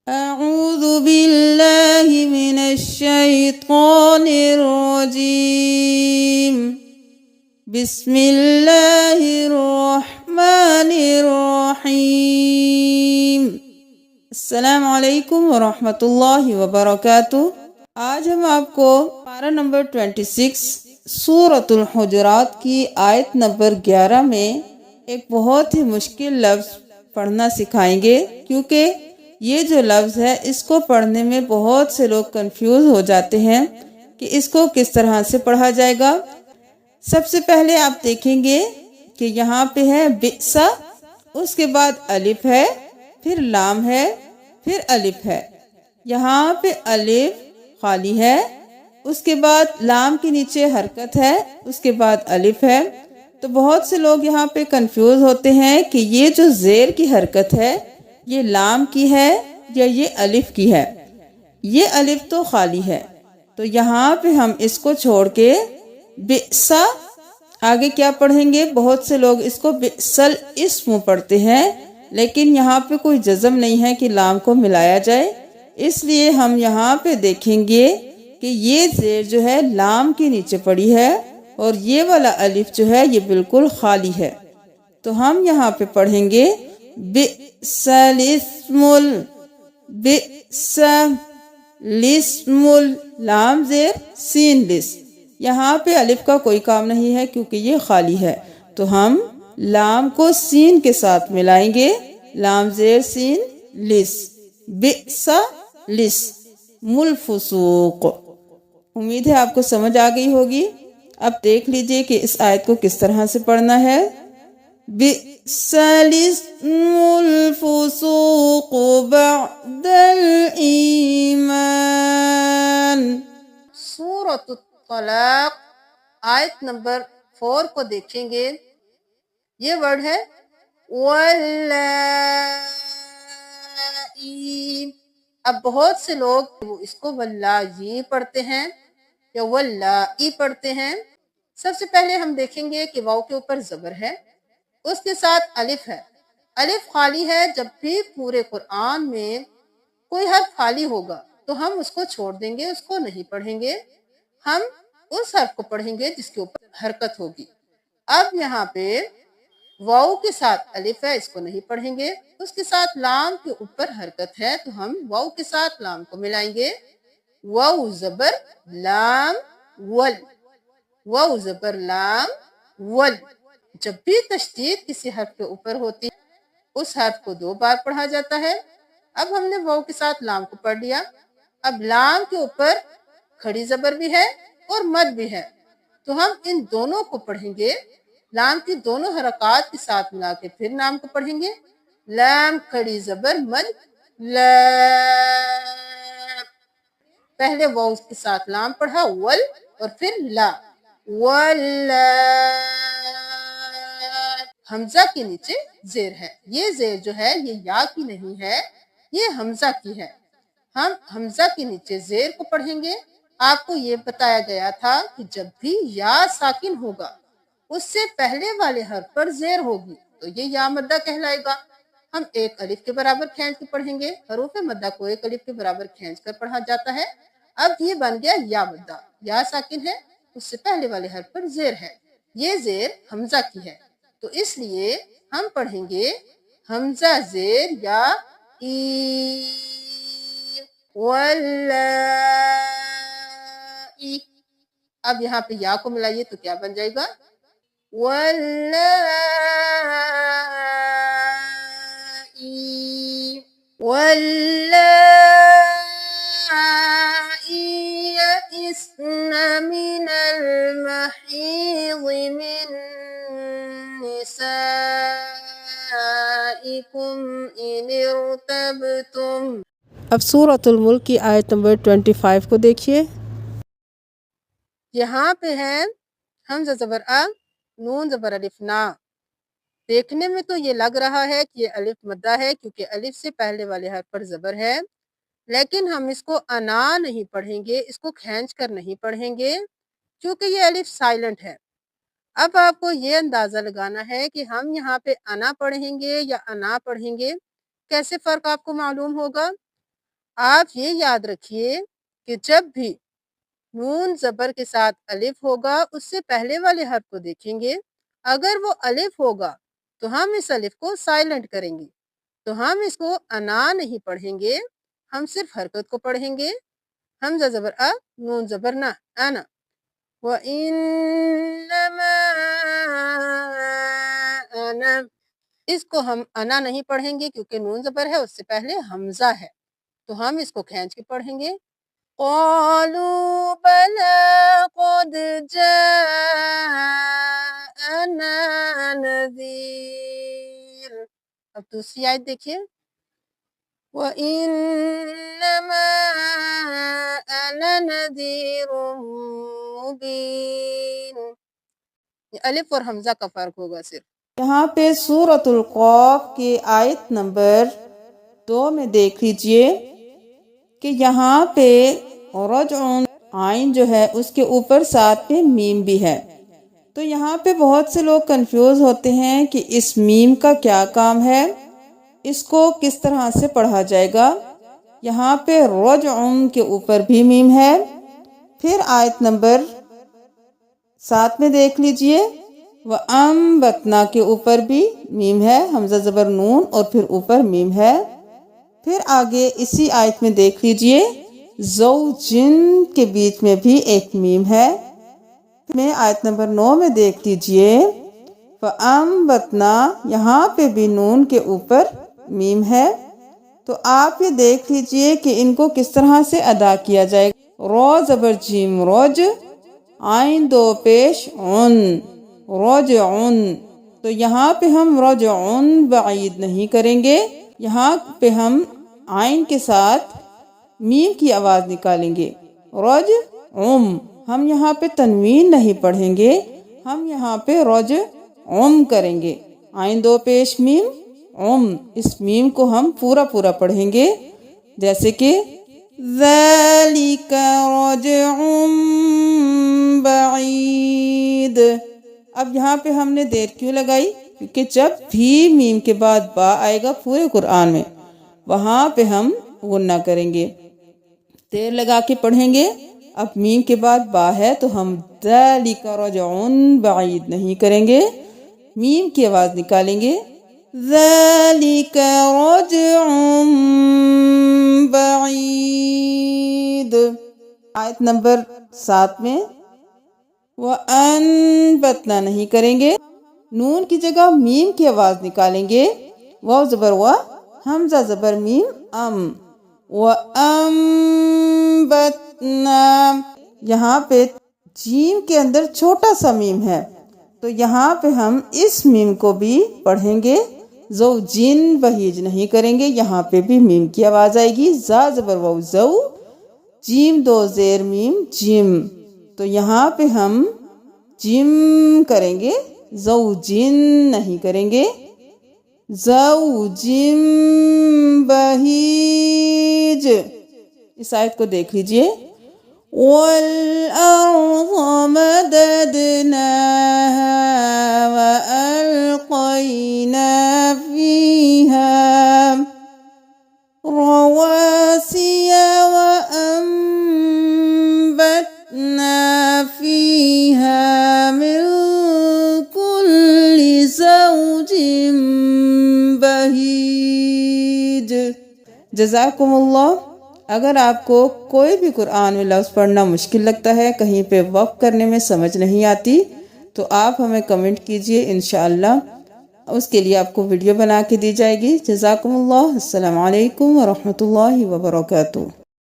أعوذ بالله من الشيطان الرجيم بسم الله الرحمن الرحيم السلام علیکم ورحمۃ اللہ وبرکاتہ۔ آج ہم آپ کو پارہ نمبر 26 سورۃ الحجرات کی آیت نمبر 11 میں ایک بہت ہی مشکل لفظ پڑھنا سکھائیں گے، کیونکہ یہ جو لفظ ہے اس کو پڑھنے میں بہت سے لوگ کنفیوز ہو جاتے ہیں کہ اس کو کس طرح سے پڑھا جائے گا۔ سب سے پہلے آپ دیکھیں گے کہ یہاں پہ ہے بئسا، اس کے بعد الف ہے، پھر لام ہے، پھر الف ہے۔ یہاں پہ الف خالی ہے، اس کے بعد لام کے نیچے حرکت ہے، اس کے بعد الف ہے۔ تو بہت سے لوگ یہاں پہ کنفیوز ہوتے ہیں کہ یہ جو زیر کی حرکت ہے یہ لام کی ہے یا یہ الف کی ہے۔ یہ الف تو خالی ہے، تو یہاں پہ ہم اس کو چھوڑ کے بئسا آگے کیا پڑھیں گے؟ بہت سے لوگ اس کو بئسل اسم پڑھتے ہیں، لیکن یہاں پہ کوئی جزم نہیں ہے کہ لام کو ملایا جائے، اس لیے ہم یہاں پہ دیکھیں گے کہ یہ زیر جو ہے لام کے نیچے پڑی ہے اور یہ والا الف جو ہے یہ بالکل خالی ہے۔ تو ہم یہاں پہ پڑھیں گے بئسل اسم بئس لسم لام زیر سین لس۔ یہاں پہ الف کا کوئی کام نہیں ہے کیونکہ یہ خالی ہے، تو ہم لام کو سین کے ساتھ ملائیں گے، لام زیر سین لس، بئس لس ملفسوق۔ امید ہے آپ کو سمجھ آ گئی ہوگی۔ اب دیکھ لیجئے کہ اس آیت کو کس طرح سے پڑھنا ہے۔ بئس الاسم الفسوق بعد الایمان۔ سورۃ الطلاق آیت نمبر 4 کو دیکھیں گے۔ یہ ورڈ ہے واللائی۔ اب بہت سے لوگ اس کو واللائی پڑھتے ہیں یا واللائی پڑھتے ہیں۔ سب سے پہلے ہم دیکھیں گے کہ واو کے اوپر زبر ہے، اس کے ساتھ الف ہے۔ الف خالی ہے، جب بھی پورے قرآن میں کوئی حرف خالی ہوگا تو ہم اس کو چھوڑ دیں گے، اس کو نہیں پڑھیں گے، ہم اس حرف کو پڑھیں گے جس کے اوپر حرکت ہوگی۔ اب یہاں پہ واو کے ساتھ الف ہے، اس کو نہیں پڑھیں گے، اس کے ساتھ لام کے اوپر حرکت ہے تو ہم واو کے ساتھ لام کو ملائیں گے، واو زبر لام ول، واو زبر لام ول۔ جب بھی تشدید کسی حرف کے اوپر ہوتی ہے اس حرف کو 2 بار پڑھا جاتا ہے۔ اب ہم نے واو کے ساتھ لام کو پڑھ لیا، اب لام کے اوپر کھڑی زبر بھی ہے اور مد بھی ہے، تو ہم ان دونوں کو پڑھیں گے، لام کی دونوں حرکات کے ساتھ ملا کے پھر لام کو پڑھیں گے، لام کھڑی زبر مد لام۔ پہلے واو کے ساتھ لام پڑھا ول اور پھر لا، ولا۔ حمزہ کے نیچے زیر ہے، یہ زیر جو ہے یہ یا کی نہیں ہے، یہ حمزہ کی ہے۔ ہم حمزہ کے نیچے زیر کو پڑھیں گے۔ آپ کو یہ بتایا گیا تھا کہ جب بھی یا ساکن ہوگا اس سے پہلے والے حرف پر زیر ہوگی تو یہ یا مدہ کہلائے گا۔ ہم ایک الف کے برابر کھینچ کے پڑھیں گے، حروف مدہ کو ایک الف کے برابر کھینچ کر پڑھا جاتا ہے۔ اب یہ بن گیا یا مدہ، یا ساکن ہے، اس سے پہلے والے حرف پر زیر ہے، یہ زیر حمزہ کی ہے، تو اس لیے ہم پڑھیں گے حمزہ زیر یا ای، واللائی۔ اب یہاں پہ یا کو ملائیے تو کیا بن جائے گا؟ واللائی، واللائی یئسن من المحیض من نسائکم ان ارتبتم۔ اب سورۃ الملک کی آیت نمبر 25 کو دیکھیے۔ یہاں پہ ہے حمزہ زبر ا، نون زبر الف نا۔ دیکھنے میں تو یہ لگ رہا ہے کہ یہ الف مدہ ہے کیونکہ الف سے پہلے والے حرف پر زبر ہے، لیکن ہم اس کو انا نہیں پڑھیں گے، اس کو کھینچ کر نہیں پڑھیں گے کیونکہ یہ الف سائلنٹ ہے۔ اب آپ کو یہ اندازہ لگانا ہے کہ ہم یہاں پہ انا پڑھیں گے یا انا پڑھیں گے، کیسے فرق آپ کو معلوم ہوگا؟ آپ یہ یاد رکھیے کہ جب بھی نون زبر کے ساتھ الف ہوگا اس سے پہلے والے حرف کو دیکھیں گے، اگر وہ الف ہوگا تو ہم اس الف کو سائلنٹ کریں گے، تو ہم اس کو انا نہیں پڑھیں گے، ہم صرف حرکت کو پڑھیں گے، حمزہ زبر ا، نون زبر نا، انا۔ وَإِنَّمَا أَنَا، اس کو ہم انا نہیں پڑھیں گے کیونکہ نون زبر ہے، اس سے پہلے حمزہ ہے، تو ہم اس کو کھینچ کے پڑھیں گے۔ قَالُوا بَلَىٰ قَدْ جَاءَنَا نَذِيرٌ۔ اب دوسری آیت دیکھیے، وَإِنَّمَا أَنَا نَذِيرٌ مُبِينٌ۔ یہ الف اور حمزہ کا فرق ہوگا صرف۔ یہاں پہ سورۃ القاف کی آیت نمبر 2 میں دیکھ لیجئے کہ یہاں پہ رجعن عین جو ہے اس کے اوپر ساتھ میں میم بھی ہے، تو یہاں پہ بہت سے لوگ کنفیوز ہوتے ہیں کہ اس میم کا کیا کام ہے، اس کو کس طرح سے پڑھا جائے گا۔ یہاں پہ رجعن کے اوپر بھی میم ہے، پھر آیت نمبر 7 میں دیکھ لیجئے وَأَنبَتْنَا کے اوپر بھی میم ہے، حمزہ زبر نون اور پھر اوپر میم ہے۔ پھر آگے اسی آیت میں دیکھ لیجئے زوجن کے بیچ میں بھی ایک میم ہے۔ میں آیت نمبر 9 میں دیکھ لیجئے فَأَنبَتْنَا، یہاں پہ بھی نون کے اوپر میم ہے، تو آپ یہ دیکھ لیجئے کہ ان کو کس طرح سے ادا کیا جائے گا۔ رو زبر جیم روج، عین 2 پیش عن، رجعن، تو یہاں پہ ہم رجعن بعید نہیں کریں گے، یہاں پہ ہم عین کے ساتھ میم کی آواز نکالیں گے، رجعم، ہم یہاں پہ تنوین نہیں پڑھیں گے، ہم یہاں پہ رجعم کریں گے، عین 2 پیش میم عم، اس میم کو ہم پورا پڑھیں گے، جیسے کہ ذَلِكَ رَجْعٌ بَعِيدٌ۔ اب یہاں پہ ہم نے دیر کیوں لگائی؟ کیونکہ جب بھی میم کے بعد با آئے گا پورے قرآن میں، وہاں پہ ہم غنہ کریں گے، دیر لگا کے پڑھیں گے۔ اب میم کے بعد با ہے تو ہم ذَلِكَ رَجْعٌ بَعِيدٌ نہیں کریں گے، میم کی آواز نکالیں گے، ذَلِكَ رَجْعٌ بَعِيدٌ۔ آیت نمبر 7 میں وَأَنبَتْنَا نہیں کریں گے، نون کی جگہ میم کی آواز نکالیں گے، واو زبر وا، حمزہ زبر میم ام، وَأَنبَتْنَا، یہاں پہ جیم کے اندر چھوٹا سا میم ہے، تو یہاں پہ ہم اس میم کو بھی پڑھیں گے، زوجین بہیج نہیں کریں گے، یہاں پہ بھی میم کی آواز آئے گی، زا زبر واو زو، جیم 2 زیر میم جیم، تو یہاں پہ ہم جیم کریں گے، زوجین نہیں کریں گے، زوجین بہیج۔ اس آیت کو دیکھ لیجئے وَالْأَرْضَ مَدَدْنَاهَا وَأَلْقَيْنَا فِيهَا رَوَاسِيَ وَأَنبَتْنَا فِيهَا مِن كُلِّ زَوْجٍ بَهِيجٍ۔ جزاکم اللہ۔ اگر آپ کو کوئی بھی قرآن میں لفظ پڑھنا مشکل لگتا ہے، کہیں پہ وقف کرنے میں سمجھ نہیں آتی، تو آپ ہمیں کمنٹ کیجئے، انشاءاللہ اس کے لیے آپ کو ویڈیو بنا کے دی جائے گی۔ جزاکم اللہ۔ السلام علیکم ورحمۃ اللہ وبرکاتہ۔